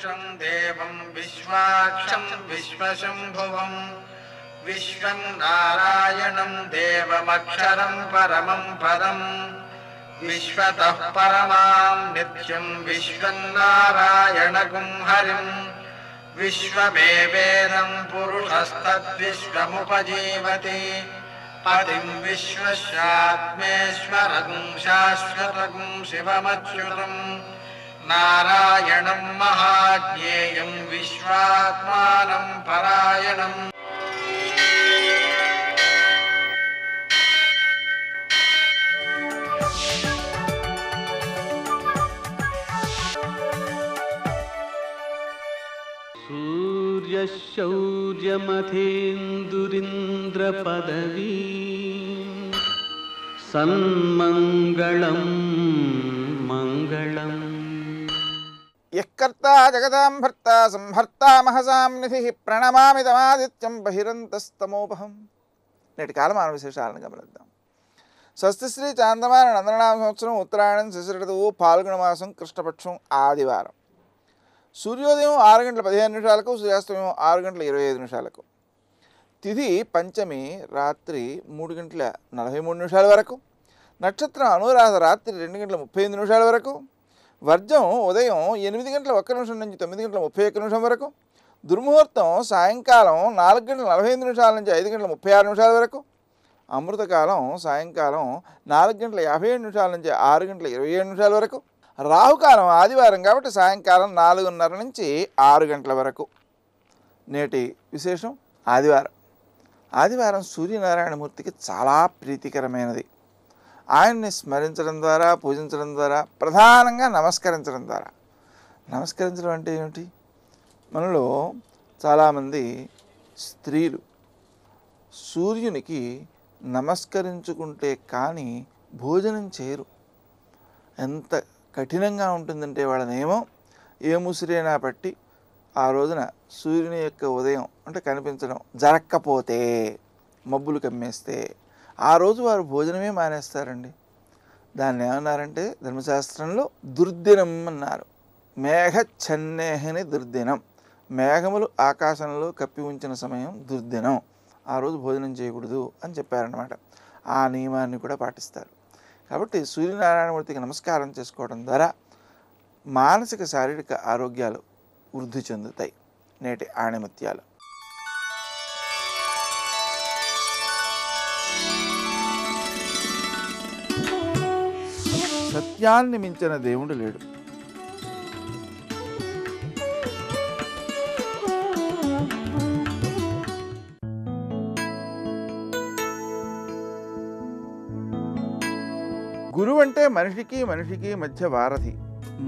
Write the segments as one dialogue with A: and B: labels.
A: पुरुषं देवं विश्वाक्षं विश्वशम्भुवं विश्वं नारायणं देवमक्षरं परमं पदं विश्वतः परमां नित्यं विश्वन्नारायणगुं हरिं विश्वमेवेदं पुरुषस्तद्विश्वमुपजीवति पतिं विश्वस्यात्मेश्वरगुं शाश्वतगुं शिवमच्युतं नारायणं महाज्ञेयं विश्वात्मानं परायणम्।
B: सूर्यशौर्यमथेन्दुरिन्द्रपदवी सन्मङ्गलं मङ्गलम्।
C: यःकर्ता जगदां भर्ता संहर्ता महसां निधिः प्रणमामि तमादित्यं बहिरन्तस्तमोपहम्। నేటి కాలమాన విశేషాలను గమనిద్దాం. స్వస్తిశ్రీ చాంద్రమాన నందనామ సంవత్సరం ఉత్తరాయణం శశి ఋతువు ఫాల్గుణ మాసం కృష్ణపక్షం ఆదివారం. సూర్యోదయం 6:15 సూర్యాస్తమయం 6:25 తిథి పంచమి రాత్రి 3:43 వరకు. నక్షత్రం అనురాధ రాత్రి 2:35 వరకు. వర్జం ఉదయం 8:01 నుంచి 9:31 వరకు. దుర్ముహూర్తం సాయంకాలం 4:45 నుంచి 5:36 వరకు. అమృతకాలం సాయంకాలం 4:57 నుంచి 6:27 వరకు. రాహుకాలం ఆదివారం కాబట్టి సాయంకాలం 4:30 నుంచి 6 గంటల వరకు. నేటి విశేషం ఆదివారం సూర్యనారాయణమూర్తికి చాలా ప్రీతికరమైనది. ఆయన్ని స్మరించడం ద్వారా, పూజించడం ద్వారా, ప్రధానంగా నమస్కరించడం ద్వారా. నమస్కరించడం అంటే ఏమిటి? మనలో చాలామంది స్త్రీలు సూర్యునికి నమస్కరించుకుంటే కానీ భోజనం చేయరు. ఎంత కఠినంగా ఉంటుందంటే వాళ్ళ నియమం, ఏ ముసిరైనా పట్టి ఆ రోజున సూర్యుని యొక్క ఉదయం అంటే కనిపించడం జరక్కపోతే, మబ్బులు కమ్మేస్తే ఆ రోజు వారు భోజనమే మానేస్తారండి. దాన్ని ఏమన్నారంటే ధర్మశాస్త్రంలో దుర్దినం అన్నారు. మేఘఛన్నేహని దుర్దినం. మేఘములు ఆకాశంలో కప్పి ఉంచిన సమయం దుర్దినం. ఆ రోజు భోజనం చేయకూడదు అని చెప్పారన్నమాట. ఆ నియమాన్ని కూడా పాటిస్తారు. కాబట్టి సూర్యనారాయణమూర్తికి నమస్కారం చేసుకోవడం ద్వారా మానసిక శారీరక ఆరోగ్యాలు వృద్ధి చెందుతాయి. నేటి ఆణిముత్యాలు. సత్యాన్ని మించిన దేవుడు లేడు. గురువు అంటే మనిషికి మధ్య వారధి,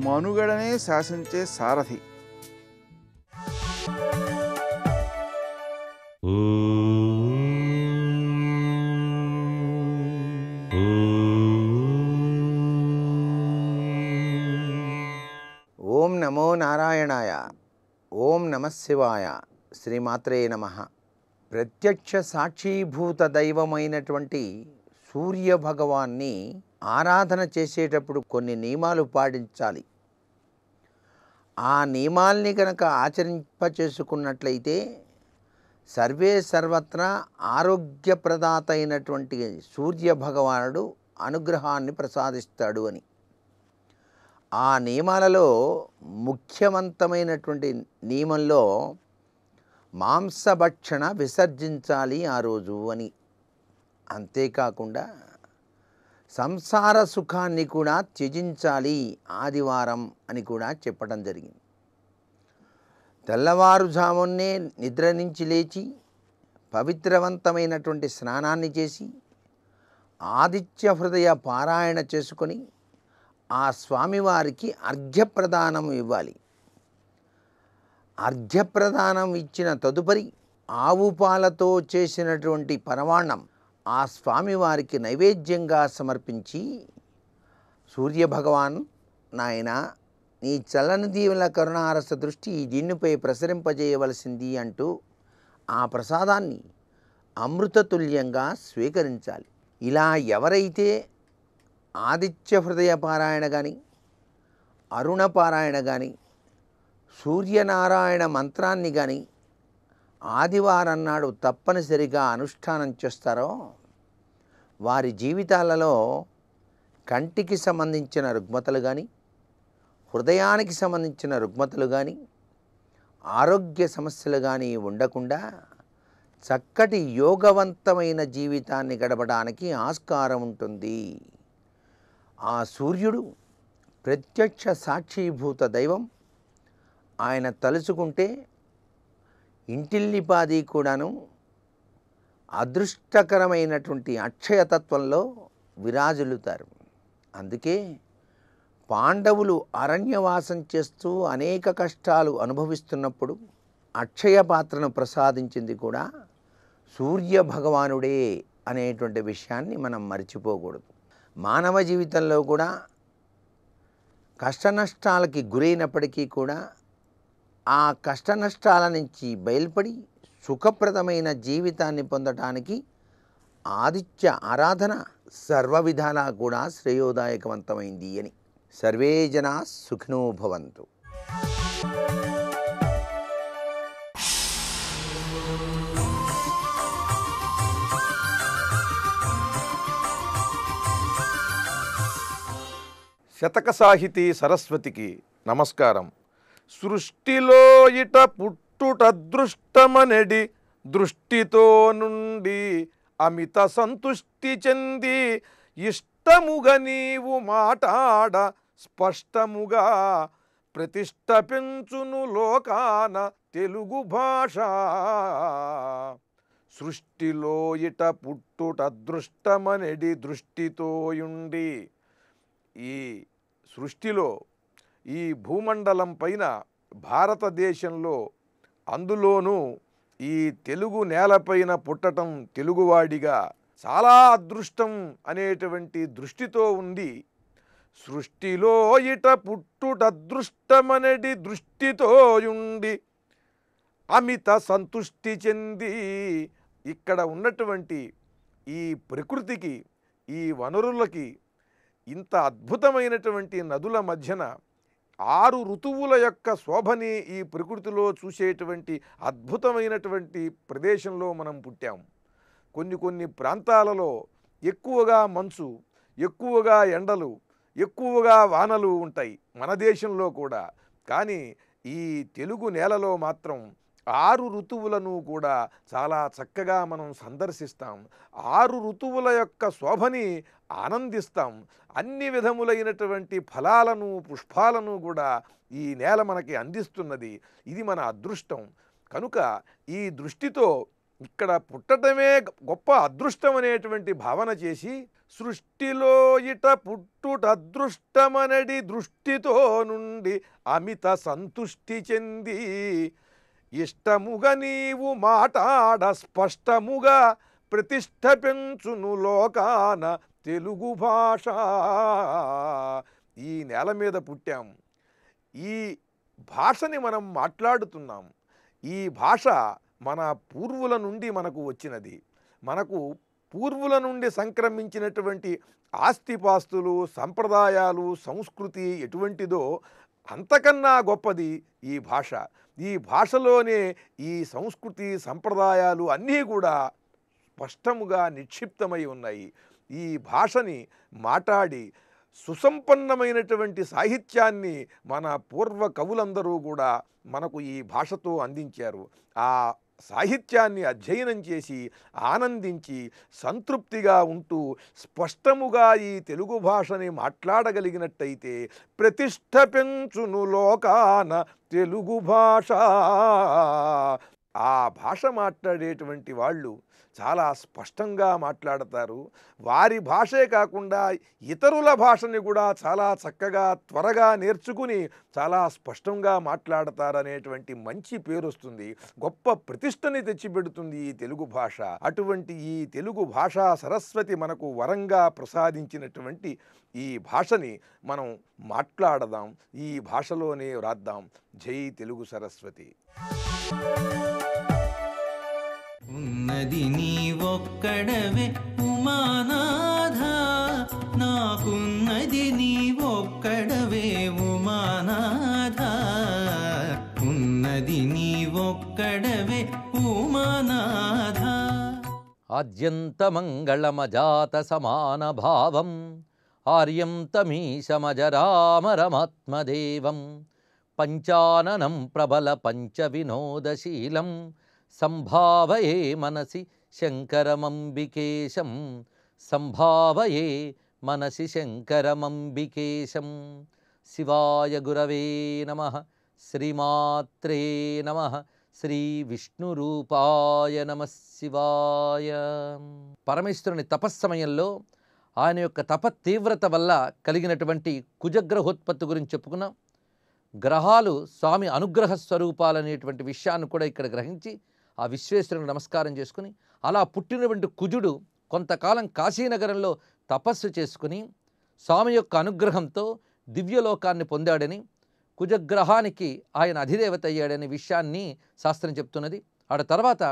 C: మనుగడనే శాసించే సారథి.
D: ఓం నమో నారాయణాయ. ఓం నమః శివాయ. శ్రీమాత్రే నమః. ప్రత్యక్ష సాక్షీభూత దైవమైనటువంటి సూర్య భగవాన్ని ఆరాధన చేసేటప్పుడు కొన్ని నియమాలు పాటించాలి. ఆ నియమాల్ని కనుక ఆచరింపచేసుకున్నట్లయితే సర్వే సర్వత్రా ఆరోగ్యప్రదాత అయినటువంటి సూర్య భగవానుడు అనుగ్రహాన్ని ప్రసాదిస్తాడు అని. ఆ నియమాలలో ముఖ్యవంతమైనటువంటి నియమంలో మాంసభక్షణ విసర్జించాలి ఆ రోజు అని. అంతేకాకుండా సంసార సుఖాన్ని కూడా త్యజించాలి ఆదివారం అని కూడా చెప్పడం జరిగింది. తెల్లవారుజామునే నిద్ర నుంచి లేచి పవిత్రవంతమైనటువంటి స్నానాన్ని చేసి ఆదిత్య హృదయ పారాయణ చేసుకొని ఆ స్వామివారికి అర్ఘ్యప్రదానం ఇవ్వాలి. అర్ఘ్యప్రదానం ఇచ్చిన తదుపరి ఆవు పాలతో చేసినటువంటి పరమాన్నం ఆ స్వామివారికి నైవేద్యంగా సమర్పించి, సూర్యభగవాన్ నాయన నీ చల్లని దీవుల కరుణారస దృష్టి ఈ దిన్నుపై ప్రసరింపజేయవలసింది అంటూ ఆ ప్రసాదాన్ని అమృతతుల్యంగా స్వీకరించాలి. ఇలా ఎవరైతే ఆదిత్య హృదయ పారాయణ కానీ, అరుణ పారాయణ కానీ, సూర్యనారాయణ మంత్రాన్ని కానీ ఆదివారం నాడు తప్పనిసరిగా అనుష్ఠానం చేస్తారో వారి జీవితాలలో కంటికి సంబంధించిన రుగ్మతలు కానీ, హృదయానికి సంబంధించిన రుగ్మతలు కానీ, ఆరోగ్య సమస్యలు కానీ ఉండకుండా చక్కటి యోగవంతమైన జీవితాన్ని గడపడానికి ఆస్కారం ఉంటుంది. ఆ సూర్యుడు ప్రత్యక్ష సాక్షీభూత దైవం. ఆయన తలుచుకుంటే ఇంటిల్లిపాది కూడాను అదృష్టకరమైనటువంటి అక్షయతత్వంలో విరాజిల్లుతారు. అందుకే పాండవులు అరణ్యవాసం చేస్తూ అనేక కష్టాలు అనుభవిస్తున్నప్పుడు అక్షయ పాత్రను ప్రసాదించింది కూడా సూర్య భగవానుడే అనేటువంటి విషయాన్ని మనం మర్చిపోకూడదు. మానవ జీవితంలో కూడా కష్టనష్టాలకి గురైనప్పటికీ కూడా ఆ కష్టనష్టాల నుంచి బయలుపడి సుఖప్రదమైన జీవితాన్ని పొందటానికి ఆదిత్య ఆరాధన సర్వ విధాలా కూడా శ్రేయోదాయకవంతమైంది అని. సర్వే జనా సుఖినో భవంతు.
E: శతక సాహితీ సరస్వతికి నమస్కారం. సృష్టిలో ఇట పుట్టుటదృష్టమనెడి దృష్టితో నుండి అమిత సంతుష్టి చెంది ఇష్టముగా నీవు మాటాడ స్పష్టముగా ప్రతిష్ట పెంచును లోకాన తెలుగు భాష. సృష్టిలో ఇట పుట్టుటదృష్టమనెడి దృష్టితో యుండి, ఈ సృష్టిలో ఈ భూమండలం పైన భారతదేశంలో అందులోనూ ఈ తెలుగు నేలపైన పుట్టటం తెలుగువాడిగా చాలా అదృష్టం అనేటువంటి దృష్టితో ఉంది. సృష్టిలో ఇట పుట్టుటదృష్టమనడి దృష్టితో ఉండి అమిత సంతుష్టి చెంది, ఇక్కడ ఉన్నటువంటి ఈ ప్రకృతికి, ఈ వనరులకి, ఇంత అద్భుతమైనటువంటి నదుల మధ్యన 6 ఋతువుల యొక్క శోభని ఈ ప్రకృతిలో చూసేటువంటి అద్భుతమైనటువంటి ప్రదేశంలో మనం పుట్టాం. కొన్ని ప్రాంతాలలో ఎక్కువగా మంచు, ఎక్కువగా ఎండలు, ఎక్కువగా వానలు ఉంటాయి మన దేశంలో కూడా. కానీ ఈ తెలుగు నేలలో మాత్రం 6 ఋతువులను కూడా చాలా చక్కగా మనం సందర్శిస్తాం. 6 ఋతువుల యొక్క శోభని ఆనందిస్తాం. అన్ని విధములైనటువంటి ఫలాలను, పుష్పాలను కూడా ఈ నేల మనకి అందిస్తున్నది. ఇది మన అదృష్టం. కనుక ఈ దృష్టితో ఇక్కడ పుట్టడమే గొప్ప అదృష్టం అనేటువంటి భావన చేసి, సృష్టిలో ఇట పుట్టుటదృష్టమనడి దృష్టితో నుండి అమిత సంతుష్టి చెంది ఇష్టముగా నీవు మాటాడ స్పష్టముగా ప్రతిష్ట పెంచును లోకాన తెలుగు భాష. ఈ నేల మీద పుట్టాం, ఈ భాషని మనం మాట్లాడుతున్నాం. ఈ భాష మన పూర్వుల నుండి మనకు వచ్చినది. మనకు పూర్వుల నుండి సంక్రమించినటువంటి ఆస్తిపాస్తులు, సంప్రదాయాలు, సంస్కృతి ఎటువంటిదో అంతకన్నా గొప్పది ఈ భాష. ఈ భాషలోనే ఈ సంస్కృతి, సంప్రదాయాలు అన్నీ కూడా స్పష్టముగా నిక్షిప్తమై ఉన్నాయి. ఈ భాషని మాట్లాడి సుసంపన్నమైనటువంటి సాహిత్యాన్ని మన పూర్వ కవులందరూ కూడా మనకు ఈ భాషతో అందించారు. ఆ సాహిత్యాన్ని అధ్యయనం చేసి ఆనందించి సంతృప్తిగా ఉంటూ స్పష్టముగా ఈ తెలుగు భాషని మాట్లాడగలిగినట్టయితే ప్రతిష్ట పెంచును లోకాన తెలుగు భాష. ఆ భాష మాట్లాడేటువంటి వాళ్ళు చాలా స్పష్టంగా మాట్లాడతారు. వారి భాషే కాకుండా ఇతరుల భాషని కూడా చాలా చక్కగా త్వరగా నేర్చుకుని చాలా స్పష్టంగా మాట్లాడతారనేటువంటి మంచి పేరు వస్తుంది. గొప్ప ప్రతిష్టని తెచ్చిపెడుతుంది ఈ తెలుగు భాష. అటువంటి ఈ తెలుగు భాషా సరస్వతి మనకు వరంగా ప్రసాదించినటువంటి ఈ భాషని మనం మాట్లాడదాం, ఈ భాషలోనే వ్రాద్దాం. జై తెలుగు సరస్వతి.
B: ఉన్నది నీవొక్కడవే ఉమానాథ, నాకున్నది నీవొక్కడవే ఉమానాథ.
F: ఆద్యంతమంగళమజాత సమానభావం ఆర్యం తమీశమజరామరమాత్మదేవం పంచాననం ప్రబల పంచవినోదశీలం సంభావయే మనసి శంకరమంబికేశం సంభావయే మనసి శంకరమంబికేశం. శివాయ గురవే నమః. శ్రీమాత్రే నమః. శ్రీ విష్ణురూపాయ నమః శివాయ. పరమేశ్వరుని తపస్సమయంలో ఆయన యొక్క తపతీవ్రత వల్ల కలిగినటువంటి కుజగ్రహోత్పత్తి గురించి చెప్పుకున్నాం. గ్రహాలు స్వామి అనుగ్రహ స్వరూపాలనేటువంటి విషయాన్ని కూడా ఇక్కడ గ్రహించి ఆ విశ్వేశ్వరుని నమస్కారం చేసుకుని అలా పుట్టినటువంటి కుజుడు కొంతకాలం కాశీనగరంలో తపస్సు చేసుకుని స్వామి యొక్క అనుగ్రహంతో దివ్యలోకాన్ని పొందాడని, కుజగ్రహానికి ఆయన అధిదేవత అయ్యాడనే విషయాన్ని శాస్త్రం చెప్తున్నది. ఆడ తర్వాత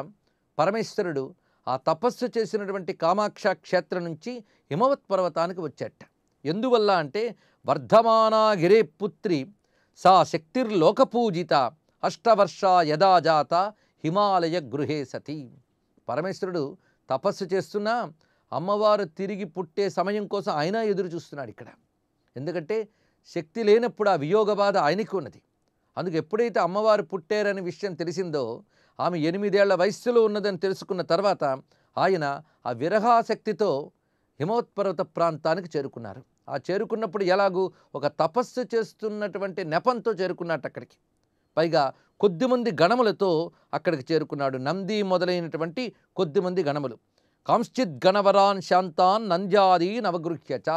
F: పరమేశ్వరుడు ఆ తపస్సు చేసినటువంటి కామాక్ష క్షేత్రం నుంచి హిమవత్ పర్వతానికి వచ్చాట. ఎందువల్ల అంటే వర్ధమానాగిరే పుత్రి సా శక్తిర్లోకపూజిత అష్టవర్ష యదా జాత హిమాలయ గృహే సతి. పరమేశ్వరుడు తపస్సు చేస్తున్నా అమ్మవారు తిరిగి పుట్టే సమయం కోసం ఆయన ఎదురు చూస్తున్నాడు ఇక్కడ. ఎందుకంటే శక్తి లేనప్పుడు ఆ వియోగ బాధ ఆయనకి ఉన్నది. అందుకు ఎప్పుడైతే అమ్మవారు పుట్టారనే విషయం తెలిసిందో, ఆమె 8 ఏళ్ల వయస్సులో ఉన్నదని తెలుసుకున్న తర్వాత ఆయన ఆ విరహాశక్తితో హిమవత్పర్వత ప్రాంతానికి చేరుకున్నారు. ఆ చేరుకున్నప్పుడు ఎలాగూ ఒక తపస్సు చేస్తున్నటువంటి నెపంతో చేరుకున్నట్టు అక్కడికి. పైగా కొద్దిమంది గణములతో అక్కడికి చేరుకున్నాడు. నంది మొదలైనటువంటి కొద్దిమంది గణములు. కాంశ్చిత్ గణవరాన్ శాంతాన్ నంద్యాది నవగృహ్యచ.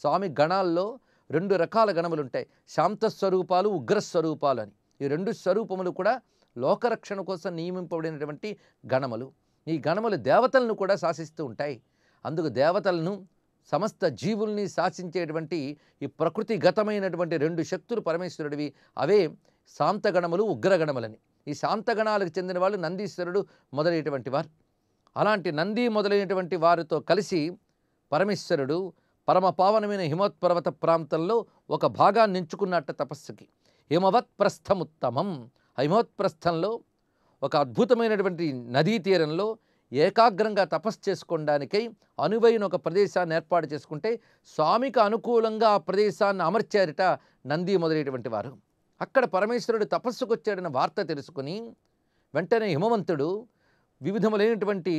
F: స్వామి గణాల్లో 2 రకాల గణములు ఉంటాయి, శాంతస్వరూపాలు, ఉగ్రస్వరూపాలు అని. ఈ 2 స్వరూపములు కూడా లోకరక్షణ కోసం నియమింపబడినటువంటి గణములు. ఈ గణములు దేవతలను కూడా శాసిస్తూ ఉంటాయి. అందుకు దేవతలను, సమస్త జీవుల్ని శాసించేటువంటి ఈ ప్రకృతిగతమైనటువంటి 2 శక్తులు పరమేశ్వరుడివి. అవే శాంతగణములు, ఉగ్రగణములని. ఈ శాంతగణాలకు చెందిన వాళ్ళు నందీశ్వరుడు మొదలైనటువంటి వారు. అలాంటి నంది మొదలైనటువంటి వారితో కలిసి పరమేశ్వరుడు పరమ పావనమైన హిమవత్పర్వత ప్రాంతంలో ఒక భాగాన్ని ఎంచుకున్నట్ట తపస్సుకి. హిమవత్ప్రస్థముత్తమం. ఆ హిమవత్ప్రస్థంలో ఒక అద్భుతమైనటువంటి నదీ తీరంలో ఏకాగ్రంగా తపస్సు చేసుకోవడానికై అనువైన ఒక ప్రదేశాన్ని ఏర్పాటు చేసుకుంటే స్వామికి అనుకూలంగా ఆ ప్రదేశాన్ని అమర్చారట నంది మొదలైనటువంటి వారు. అక్కడ పరమేశ్వరుడు తపస్సుకు వచ్చాడన్న వార్త తెలుసుకుని వెంటనే హిమవంతుడు వివిధములైనటువంటి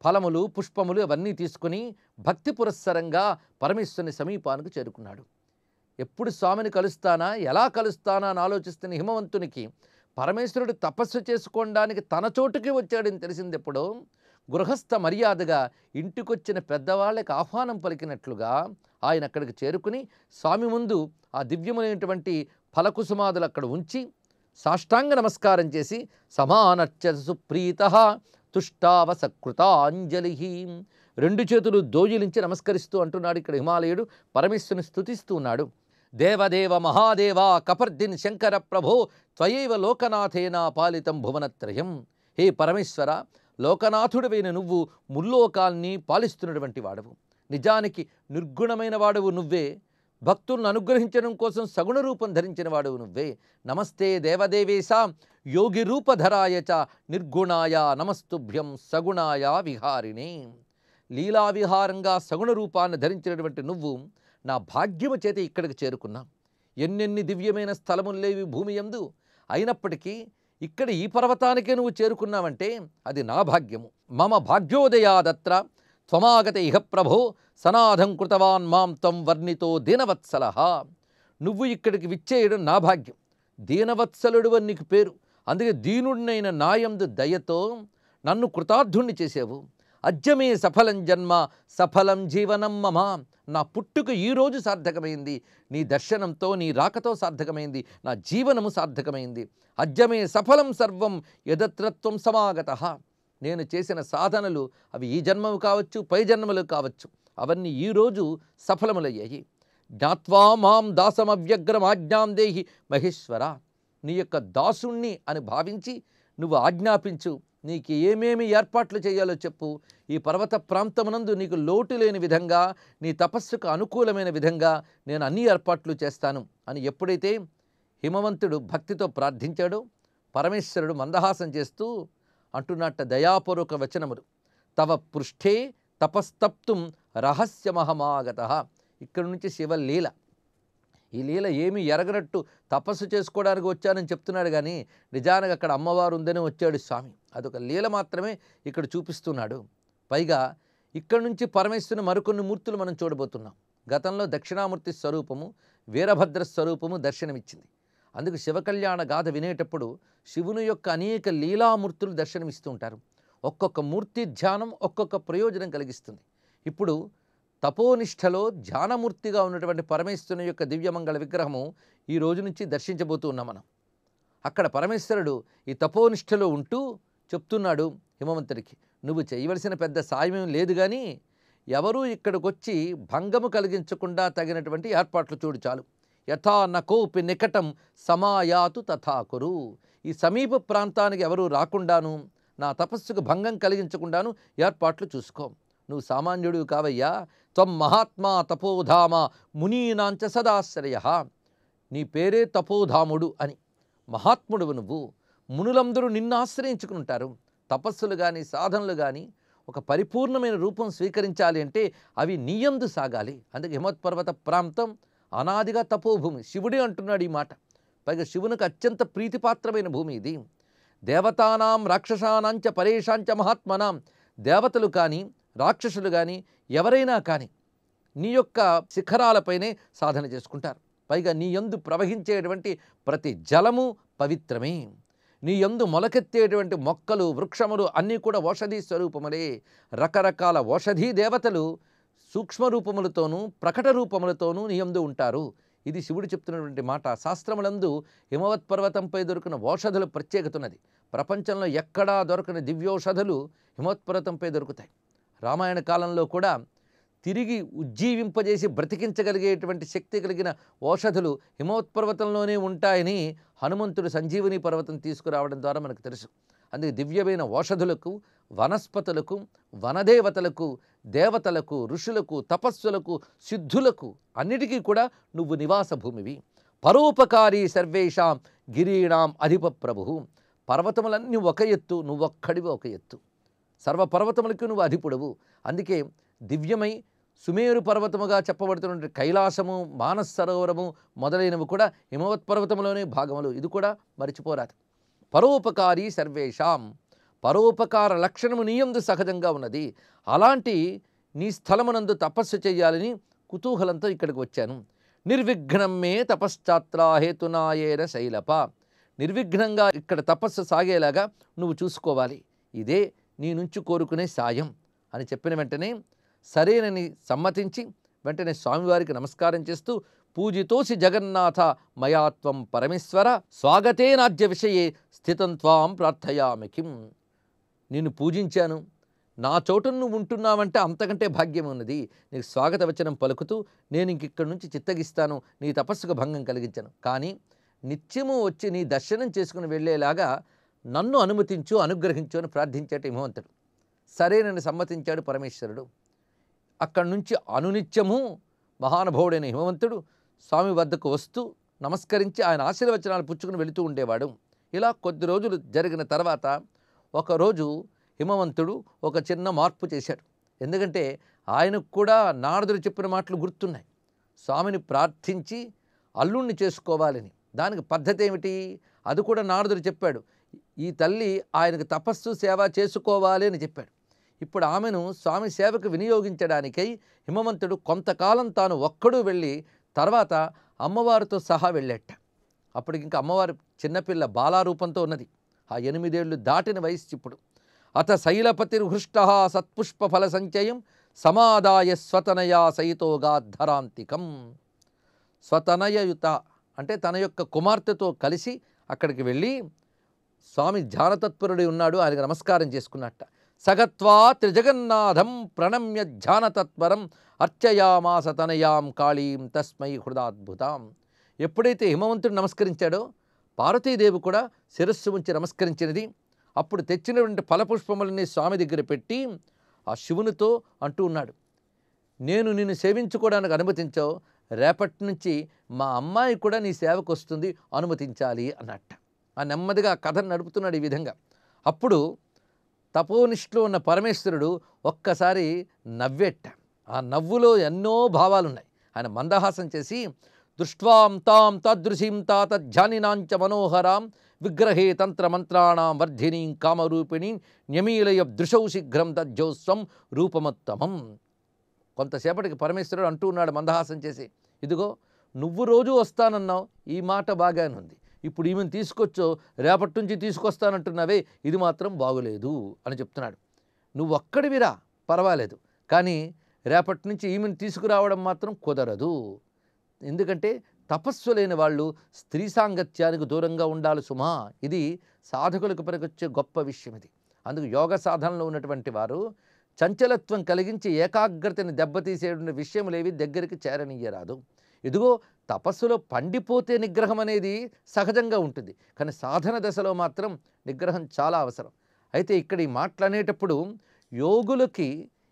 F: ఫలములు, పుష్పములు అవన్నీ తీసుకుని భక్తి పురస్సరంగా పరమేశ్వరుని సమీపానికి చేరుకున్నాడు. ఎప్పుడు స్వామిని కలుస్తానా, ఎలా కలుస్తానా అని ఆలోచిస్తున్న హిమవంతునికి పరమేశ్వరుడు తపస్సు చేసుకోవడానికి తన చోటుకి వచ్చాడని తెలిసింది ఎప్పుడో గృహస్థ మర్యాదగా ఇంటికొచ్చిన పెద్దవాళ్ళకి ఆహ్వానం పలికినట్లుగా ఆయన అక్కడికి చేరుకుని స్వామి ముందు ఆ దివ్యమైనటువంటి ఫలకుసుమాదులు అక్కడ ఉంచి సాష్టాంగ నమస్కారం చేసి సమానర్చ సుప్రీత తుష్టావ సకృతాంజలి 2 చేతులు దోజిలించి నమస్కరిస్తూ అంటున్నాడు ఇక్కడ హిమాలయుడు. పరమేశ్వరుని స్తుతిస్తూ ఉన్నాడు. దేవదేవ మహాదేవ కపర్దిన్ శంకర ప్రభో త్వయైవ లోకనాథేన పాలితం భువనత్రయం. హే పరమేశ్వర, లోకనాథుడవైన నువ్వు ముల్లోకాల్ని పాలిస్తున్నటువంటి వాడవు. నిజానికి నిర్గుణమైన వాడవు నువ్వే. భక్తులను అనుగ్రహించడం కోసం సగుణ రూపం ధరించిన వాడవు నువ్వే. నమస్తే దేవదేవేశ యోగి రూపధరాయ చ నిర్గుణాయ నమస్తుభ్యం సగుణాయ విహారిణే. లీలా విహారంగా సగుణ రూపాన్ని ధరించినటువంటి నువ్వు నా భాగ్యము చేత ఇక్కడికి చేరుకున్నా. ఎన్నెన్ని దివ్యమైన స్థలములు లేవి భూమి యందు, అయినప్పటికీ ఇక్కడ ఈ పర్వతానికే నువ్వు చేరుకున్నావంటే అది నా భాగ్యము. మమ భాగ్యోదయాదత్ర త్వమాగత ఇహ ప్రభో సనాథం కృతవాన్ మాం త్వం వర్ణితో దీనవత్సల. నువ్వు ఇక్కడికి విచ్చేయడం నా భాగ్యం. దీనవత్సలుడు అని నీకు పేరు. అందుకే దీనుడినైన నాయందు దయతో నన్ను కృతార్థుణ్ణి చేసావు. అజ్జమే సఫలం జన్మ సఫలం జీవనం మమ. నా పుట్టుక ఈరోజు సార్థకమైంది. నీ దర్శనంతో, నీ రాకతో సార్థకమైంది. నా జీవనము సార్థకమైంది. అజ్జమే సఫలం సర్వం యదత్రత్వం సమాగత. నేను చేసిన సాధనలు అవి ఈ జన్మము కావచ్చు, పై జన్మలు కావచ్చు, అవన్నీ ఈరోజు సఫలములయ్యాయి. జ్ఞాత్వా మాం దాసమవ్యగ్రం ఆజ్ఞాం దేహి మహేశ్వర. నీ యొక్క దాసుణ్ణి అని భావించి నువ్వు ఆజ్ఞాపించు. నీకు ఏమేమి ఏర్పాట్లు చేయాలో చెప్పు. ఈ పర్వత ప్రాంతమునందు నీకు లోటు లేని విధంగా, నీ తపస్సుకు అనుకూలమైన విధంగా నేను అన్ని ఏర్పాట్లు చేస్తాను అని ఎప్పుడైతే హిమవంతుడు భక్తితో ప్రార్థించాడో పరమేశ్వరుడు మందహాసం చేస్తూ అంటున్నట్ట దయాపూర్వక వచనములు. తవ పృష్ఠే తపస్తప్తుం రహస్యమహమాగత. ఇక్కడ నుంచి శివలీల. ఈ లీల ఏమీ ఎరగనట్టు తపస్సు చేసుకోవడానికి వచ్చానని చెప్తున్నాడు, కానీ నిజానికి అక్కడ అమ్మవారు ఉందని వచ్చాడు స్వామి. అదొక లీల మాత్రమే ఇక్కడ చూపిస్తున్నాడు. పైగా ఇక్కడ నుంచి పరమేశ్వరుని మరికొన్ని మూర్తులు మనం చూడబోతున్నాం. గతంలో దక్షిణామూర్తి స్వరూపము, వీరభద్ర స్వరూపము దర్శనమిచ్చింది. అందుకు శివకళ్యాణ గాథ వినేటప్పుడు శివుని యొక్క అనేక లీలామూర్తులు దర్శనమిస్తూ ఉంటారు. ఒక్కొక్క మూర్తి ధ్యానం ఒక్కొక్క ప్రయోజనం కలిగిస్తుంది. ఇప్పుడు తపోనిష్టలో ధ్యానమూర్తిగా ఉన్నటువంటి పరమేశ్వరుని యొక్క దివ్యమంగళ విగ్రహము ఈ రోజు నుంచి దర్శించబోతూ ఉన్నాం మనం. అక్కడ పరమేశ్వరుడు ఈ తపోనిష్టలో ఉంటూ చెప్తున్నాడు హిమవంతుడికి, నువ్వు చేయవలసిన పెద్ద సాయం లేదు, కానీ ఎవరూ ఇక్కడికి వచ్చి భంగము కలిగించకుండా తగినటువంటి ఏర్పాట్లు చూడు చాలు. యథా నకోపి నికటం సమాయాతు తథాకురు. ఈ సమీప ప్రాంతానికి ఎవరూ రాకుండాను, నా తపస్సుకు భంగం కలిగించకుండాను ఏర్పాట్లు చూసుకో. నువ్వు సామాన్యుడు కావయ్యా. త్వం మహాత్మా తపోధామ మునీనాంచ సదాశ్రయ. నీ పేరే తపోధాముడు అని. మహాత్ముడువు నువ్వు. మునులందరూ నిన్ను ఆశ్రయించుకుంటారు. తపస్సులు కానీ సాధనలు కానీ ఒక పరిపూర్ణమైన రూపం స్వీకరించాలి అంటే అవి నీయందు సాగాలి. అందుకే హిమవత్పర్వత ప్రాంతం అనాదిగా తపోభూమి. శివుడే అంటున్నాడు ఈ మాట. పైగా శివునికి అత్యంత ప్రీతిపాత్రమైన భూమి ఇది. దేవతానాం రాక్షసానాంచ పరేషాంచ మహాత్మనాం. దేవతలు కానీ రాక్షసులు కానీ ఎవరైనా కానీ నీ యొక్క శిఖరాలపైనే సాధన చేసుకుంటారు. పైగా నీ యందు ప్రవహించేటువంటి ప్రతి జలము పవిత్రమే. నీ యందు మొలకెత్తేటువంటి మొక్కలు వృక్షములు అన్నీ కూడా ఓషధీ స్వరూపములే. రకరకాల ఓషధీ దేవతలు సూక్ష్మ రూపములతోనూ ప్రకట రూపములతోనూ నీ యందు ఉంటారు. ఇది శివుడు చెప్తున్నటువంటి మాట. శాస్త్రములందు హిమవత్ పర్వతంపై దొరికిన ఓషధుల ప్రత్యేకత ఉన్నది. ప్రపంచంలో ఎక్కడా దొరకని దివ్యోషధులు హిమవత్ పర్వతంపై దొరుకుతాయి. రామాయణ కాలంలో కూడా తిరిగి ఉజ్జీవింపజేసి బ్రతికించగలిగేటువంటి శక్తి కలిగిన ఓషధులు హిమవత్ పర్వతంలోనే ఉంటాయని హనుమంతుడు సంజీవని పర్వతం తీసుకురావడం ద్వారా మనకు తెలుసు. అందుకే దివ్యమైన ఓషధులకు, వనస్పతులకు, వనదేవతలకు, దేవతలకు, ఋషులకు, తపస్సులకు, సిద్ధులకు అన్నిటికీ కూడా నువ్వు నివాస భూమివి. పరోపకారి సర్వేషాం గిరీణాం అధిప ప్రభు. పర్వతములన్నీ ఒక ఎత్తు, నువ్వొక్కడివి ఒక ఎత్తు. సర్వపర్వతములకు నువ్వు అధిపుడవు. అందుకే దివ్యమై సుమేరు పర్వతముగా చెప్పబడుతున్న కైలాసము, మానస సరోవరము మొదలైనవి కూడా హిమవత్ పర్వతంలోనే భాగములు. ఇది కూడా మరిచిపోరాదు. పరోపకారి సర్వేషాం. పరోపకార లక్షణము నీయందు సహజంగా ఉన్నది. అలాంటి నీ స్థలమునందు తపస్సు చేయాలని కుతూహలంతో ఇక్కడికి వచ్చాను. నిర్విఘ్నం మే తపశ్చాత్రా హేతునాయేన శైలప. నిర్విఘ్నంగా ఇక్కడ తపస్సు సాగేలాగా నువ్వు చూసుకోవాలి. ఇదే నీ నుంచి కోరుకునే సాయం అని చెప్పిన వెంటనే సరేనని సమ్మతించి వెంటనే స్వామివారికి నమస్కారం చేస్తూ, పూజితోసి జగన్నాథ మయాత్వం పరమేశ్వర స్వాగతే నాద్య విషయే స్థితం త్వాం ప్రార్థయామి కిం. నిన్ను పూజించాను, నా చోటును నువ్వు ఉంటున్నావంటే అంతకంటే భాగ్యం ఉన్నది. నీకు స్వాగత వచనం పలుకుతూ నేను ఇంకిక్కడి నుంచి చిత్తగిస్తాను, నీ తపస్సుకు భంగం కలిగించను, కానీ నిత్యము వచ్చి నీ దర్శనం చేసుకుని వెళ్ళేలాగా నన్ను అనుమతించు, అనుగ్రహించు అని ప్రార్థించాడు హిమవంతుడు. సరేనని సమ్మతించాడు పరమేశ్వరుడు. అక్కడి నుంచి అనునిత్యము మహానుభావుడైన హిమవంతుడు స్వామి వద్దకు వస్తూ నమస్కరించి ఆయన ఆశీర్వచనాలు పుచ్చుకుని వెళుతూ ఉండేవాడు. ఇలా కొద్ది రోజులు జరిగిన తర్వాత ఒకరోజు హిమవంతుడు ఒక చిన్న మార్పు చేశాడు. ఎందుకంటే ఆయనకు కూడా నారదుడు చెప్పిన మాటలు గుర్తున్నాయి. స్వామిని ప్రార్థించి అల్లుణ్ణి చేసుకోవాలని. దానికి పద్ధతి ఏమిటి అది కూడా నారదుడు చెప్పాడు. ఈ తల్లి ఆయనకు తపస్సు సేవ చేసుకోవాలి అని చెప్పాడు. ఇప్పుడు ఆమెను స్వామి సేవకు వినియోగించడానికై హిమవంతుడు కొంతకాలం తాను ఒక్కడూ వెళ్ళి తర్వాత అమ్మవారితో సహా వెళ్ళేట. అప్పటికి ఇంకా అమ్మవారు చిన్నపిల్ల బాలారూపంతో ఉన్నది. ఆ 8 ఏళ్ళు దాటిన వయస్సు ఇప్పుడు. అత శైలపతిర్హృష్ట సత్పుష్ప ఫల సంచయం సమాదాయ స్వతనయా సహితోగాద్ధరాంతికం. స్వతనయయుత అంటే తన యొక్క కుమార్తెతో కలిసి అక్కడికి వెళ్ళి స్వామి ధ్యానతత్పరుడి ఉన్నాడు, ఆయనకు నమస్కారం చేసుకున్నట్ట. సగత్వా త్రిజగన్నాథం ప్రణమ్య ధ్యానతత్పరం అర్చయామాస తనయాం కాళీం తస్మై హృదాద్భుతాం. ఎప్పుడైతే హిమవంతుడు నమస్కరించాడో పార్వతీదేవి కూడా శిరస్సు ఉంచి నమస్కరించినది. అప్పుడు తెచ్చినటువంటి ఫలపుష్పములని స్వామి దగ్గర పెట్టి ఆ శివునితో అంటూ ఉన్నాడు, నేను నిన్ను సేవించుకోవడానికి అనుమతించావు, రేపటి నుంచి మా అమ్మాయి కూడా నీ సేవకు వస్తుంది, అనుమతించాలి అన్నట్ట. ఆ నెమ్మదిగా కథను నడుపుతున్నాడు ఈ విధంగా. అప్పుడు తపోనిష్ఠలో ఉన్న పరమేశ్వరుడు ఒక్కసారి నవ్వెట్ట. ఆ నవ్వులో ఎన్నో భావాలున్నాయి. ఆయన మందహాసం చేసి దృష్ట్వాం తాం తదృశీం తాతధ్యానినాంచ మనోహరాం విగ్రహే తంత్రమంత్రాణం వర్ధినీం కామరూపిణీం న్యమీలయ దృశౌ శీఘ్రం తజ్జోస్వం రూపమత్తమం. కొంతసేపటికి పరమేశ్వరుడు అంటూ ఉన్నాడు మందహాసం చేసి, ఇదిగో నువ్వు రోజు వస్తానన్నావు, ఈ మాట బాగానే ఉంది. ఇప్పుడు ఈమెను తీసుకొచ్చో రేపటి నుంచి తీసుకొస్తానంటున్నావే, ఇది మాత్రం బాగులేదు అని చెప్తున్నాడు. నువ్వు ఒక్కడివిరా పర్వాలేదు, కానీ రేపటి నుంచి ఈమెను తీసుకురావడం మాత్రం కుదరదు. ఎందుకంటే తపస్సు లేని వాళ్ళు స్త్రీ సాంగత్యానికి దూరంగా ఉండాలి సుమా. ఇది సాధకులకు పనికొచ్చే గొప్ప విషయం ఇది. అందుకు యోగ సాధనలో ఉన్నటువంటి వారు చంచలత్వం కలిగించి ఏకాగ్రతని దెబ్బతీసేటువంటి విషయములేవి దగ్గరికి చేరనీయరాదు. ఇదిగో తపస్సులో పండిపోతే నిగ్రహం అనేది సహజంగా ఉంటుంది, కానీ సాధన దశలో మాత్రం నిగ్రహం చాలా అవసరం. అయితే ఇక్కడ ఈ మాటలనేటప్పుడు యోగులకి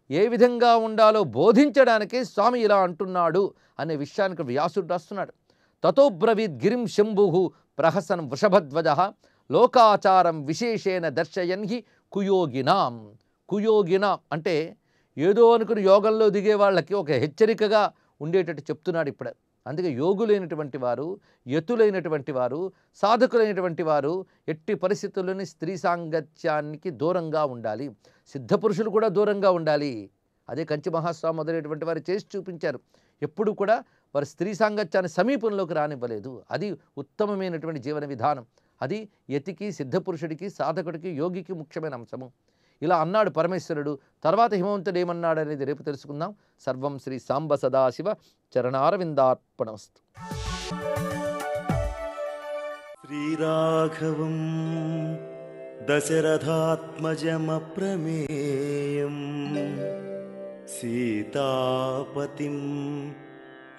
F: ఏ విధంగా ఉండాలో బోధించడానికి స్వామి ఇలా అంటున్నాడు అనే విషయానికి వ్యాసుడు రాస్తున్నాడు. తతోబ్రవీద్ గిరిం శంభు ప్రహసన్ వృషభధ్వజ లోకాచారం విశేషేణ దర్శయన్ హి కుయోగినాం. కుయోగినాం అంటే ఏదో అనుకుని యోగంలో దిగే వాళ్ళకి ఒక హెచ్చరికగా ఉండేటట్టు చెప్తున్నాడు ఇప్పుడు. అందుకే యోగులైనటువంటి వారు, యతులైనటువంటి వారు, సాధకులైనటువంటి వారు ఎట్టి పరిస్థితుల్లోని స్త్రీ సాంగత్యానికి దూరంగా ఉండాలి. సిద్ధపురుషులు కూడా దూరంగా ఉండాలి. అదే కంచి మహాస్వామి మొదలైనటువంటి వారు చేసి చూపించారు. ఎప్పుడు కూడా వారు స్త్రీ సాంగత్యాన్ని సమీపంలోకి రానివ్వలేదు. అది ఉత్తమమైనటువంటి జీవన విధానం. అది యతికి, సిద్ధపురుషుడికి, సాధకుడికి, యోగికి ముఖ్యమైన అంశము. ఇలా అన్నాడు పరమేశ్వరుడు. తర్వాత హిమవంతుడు ఏమన్నాడు అనేది రేపు తెలుసుకుందాం. సర్వం శ్రీ సాంబ సదాశివ చరణారవిందార్పణమస్తు.
G: శ్రీరాఘవం దశరథాత్మజమప్రమేయం సీతాపతిం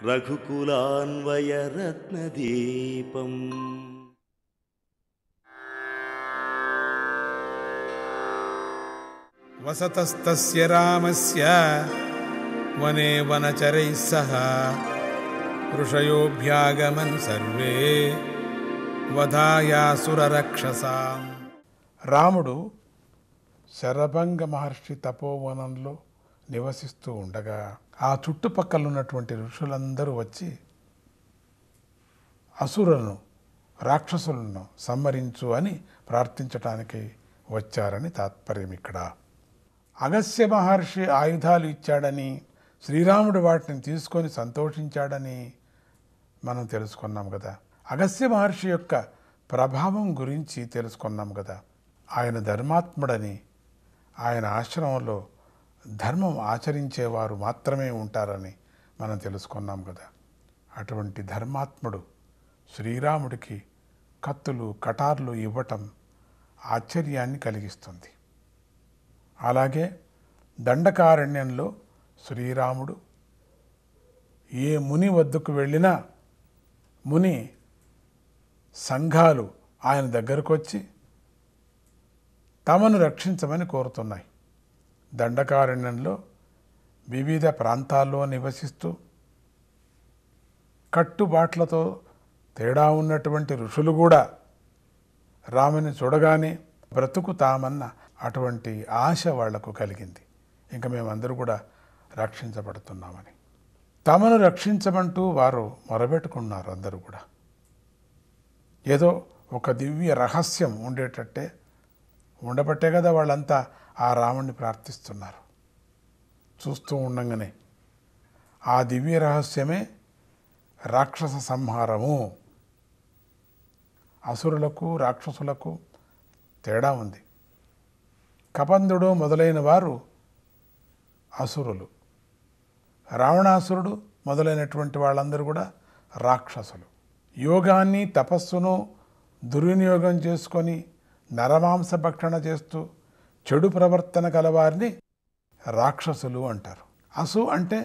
G: రఘుకులాన్వయరత్నదీపం
H: వసతస్తస్య రామస్య వనే వనచరైః సహ ఋషయోభ్యాగమన్ సర్వే వధాయాసురరక్షసాం. రాముడు శరభంగ మహర్షి తపోవనంలో నివసిస్తూ ఉండగా ఆ చుట్టుపక్కల ఉన్నటువంటి ఋషులందరూ వచ్చి అసురులను, రాక్షసులను సంహరించు అని ప్రార్థించటానికి వచ్చారని తాత్పర్యం. ఇక్కడ అగస్త్య మహర్షి ఆయుధాలు ఇచ్చాడని, శ్రీరాముడు వాటిని తీసుకొని సంతోషించాడని మనం తెలుసుకున్నాం కదా. అగస్త్య మహర్షి యొక్క ప్రభావం గురించి తెలుసుకున్నాం కదా. ఆయన ధర్మాత్ముడని, ఆయన ఆశ్రమంలో ధర్మం ఆచరించేవారు మాత్రమే ఉంటారని మనం తెలుసుకున్నాం కదా. అటువంటి ధర్మాత్ముడు శ్రీరాముడికి కత్తులు, కటార్లు ఇవ్వటం ఆశ్చర్యాన్ని కలిగిస్తుంది. అలాగే దండకారణ్యంలో శ్రీరాముడు ఏ ముని వద్దకు వెళ్ళినా ముని సంఘాలు ఆయన దగ్గరకు వచ్చి తమను రక్షించమని కోరుతున్నాయి. దండకారణ్యంలో వివిధ ప్రాంతాల్లో నివసిస్తూ కట్టుబాట్లతో తేడా ఉన్నటువంటి ఋషులు కూడా రాముని చూడగానే బ్రతుకుతామన్న అటువంటి ఆశ వాళ్లకు కలిగింది. ఇంకా మేమందరూ కూడా రక్షించబడుతున్నామని, తమను రక్షించమంటూ వారు మొరబెట్టుకున్నారు. అందరూ కూడా ఏదో ఒక దివ్య రహస్యం ఉండేటట్టే ఉండబట్టే కదా వాళ్ళంతా ఆ రాముణ్ణి ప్రార్థిస్తున్నారు. చూస్తూ ఉండగానే ఆ దివ్య రహస్యమే రాక్షస సంహారము. అసురులకు, రాక్షసులకు తేడా ఉంది. కబంధుడు మొదలైన వారు అసురులు, రావణాసురుడు మొదలైనటువంటి వాళ్ళందరూ కూడా రాక్షసులు. యోగాన్ని, తపస్సును దుర్వినియోగం చేసుకొని నరమాంస భక్షణ చేస్తూ చెడు ప్రవర్తన కలవారిని రాక్షసులు అంటారు. అసు అంటే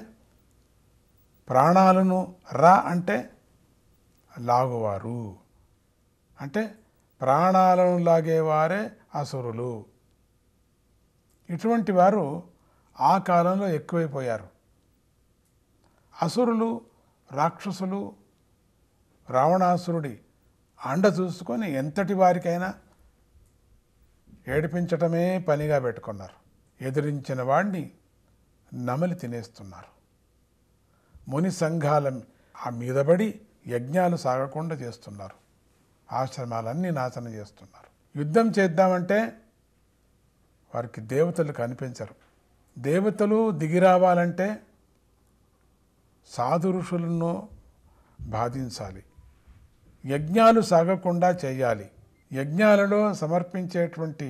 H: ప్రాణాలను, రా అంటే లాగువారు, అంటే ప్రాణాలను లాగేవారే అసురులు. ఇటువంటి వారు ఆ కాలంలో ఎక్కువైపోయారు. అసురులు, రాక్షసులు, రావణాసురుడి అండ చూసుకొని ఎంతటి వారికైనా ఏడిపించటమే పనిగా పెట్టుకున్నారు. ఎదిరించిన వాడిని నమలి తినేస్తున్నారు. ముని సంఘాల ఆ మీదబడి యజ్ఞాలు సాగకుండా చేస్తున్నారు. ఆశ్రమాలన్నీ నాశనం చేస్తున్నారు. యుద్ధం చేద్దామంటే వారికి దేవతలు కనిపించరు. దేవతలు దిగి రావాలంటే సాధు ఋషులను బాధించాలి. యజ్ఞాలు సాగకుండా చేయాలి. యజ్ఞాలలో సమర్పించేటువంటి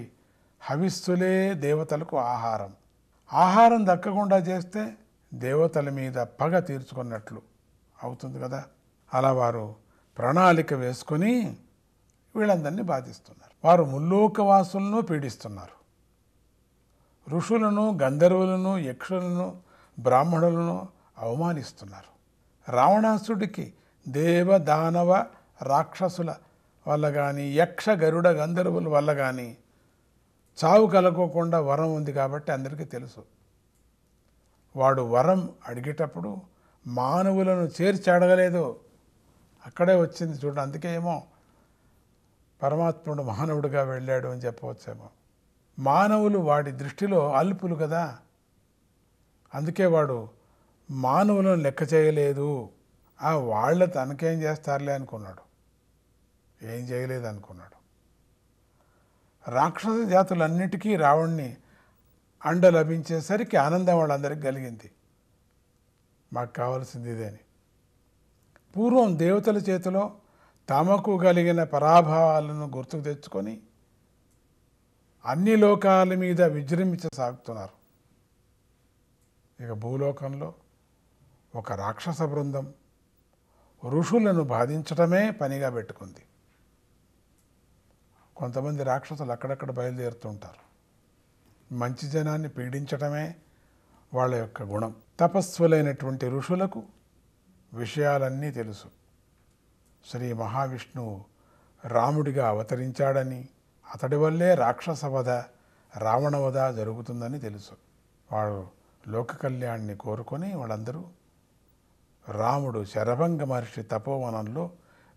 H: హవిస్సులే దేవతలకు ఆహారం. ఆహారం దక్కకుండా చేస్తే దేవతల మీద పగ తీర్చుకున్నట్లు అవుతుంది కదా. అలా వారు ప్రణాళిక వేసుకొని వీళ్ళందరినీ బాధిస్తున్నారు. వారు ముల్లోకవాసులను పీడిస్తున్నారు. ఋషులను, గంధర్వులను, యక్షులను, బ్రాహ్మణులను అవమానిస్తున్నారు. రావణాసుడికి దేవ, దానవ, రాక్షసుల వల్ల కానీ, యక్ష, గరుడ, గంధర్వుల వల్ల కానీ చావు కలగకుండా వరం ఉంది కాబట్టి అందరికీ తెలుసు. వాడు వరం అడిగేటప్పుడు మానవులను చేర్చి అడగలేదు, అక్కడే వచ్చింది చూడండి. అందుకే ఏమో పరమాత్ముడు మానవుడిగా వెళ్ళాడు అని చెప్పవచ్చేమో. మానవులు వాడి దృష్టిలో అల్పులు కదా, అందుకే వాడు మానవులను లెక్క చేయలేదు. వాళ్ళ తనకేం చేస్తారులే అనుకున్నాడు, ఏం చేయలేదు అనుకున్నాడు. రాక్షస జాతులన్నిటికీ రావణ్ణి అండ లభించేసరికి ఆనందం వాళ్ళందరికీ కలిగింది. మాకు కావాల్సింది ఇదేని. పూర్వం దేవతల చేతిలో తమకు కలిగిన పరాభవాలను గుర్తుకు తెచ్చుకొని అన్ని లోకాల మీద విజృంభించసాగుతున్నారు. ఇక భూలోకంలో ఒక రాక్షస బృందం ఋషులను బాధించటమే పనిగా పెట్టుకుంది. కొంతమంది రాక్షసులు అక్కడక్కడ బయలుదేరుతుంటారు. మంచి జనాన్ని పీడించటమే వాళ్ళ యొక్క గుణం. తపస్సులైనటువంటి ఋషులకు విషయాలన్నీ తెలుసు. శ్రీ మహావిష్ణువు రాముడిగా అవతరించాడని, అతడి వల్లే రాక్షస వధ, రావణ వధ జరుగుతుందని తెలుసు. వాడు లోక కళ్యాణ్ణి కోరుకొని వాళ్ళందరూ రాముడు శరభంగ మహర్షి తపోవనంలో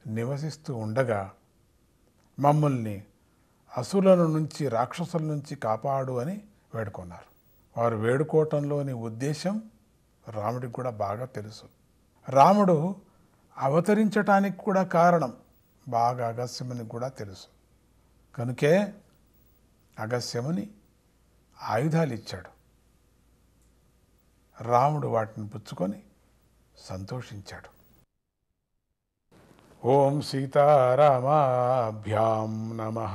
H: నివసిస్తూ ఉండగా మమ్మల్ని అసురుల నుంచి, రాక్షసుల నుంచి కాపాడు అని వేడుకున్నారు. వారు వేడుకోవటంలోని ఉద్దేశం రాముడికి కూడా బాగా తెలుసు. రాముడు అవతరించటానికి కూడా కారణం బాగా అగస్త్యమునికి కూడా తెలుసు. కనుకే అగస్త్యముని ఆయుధాలు ఇచ్చాడు. రాముడు వాటిని పుచ్చుకొని సంతోషించాడు. ఓం సీతారామాభ్యాం నమః.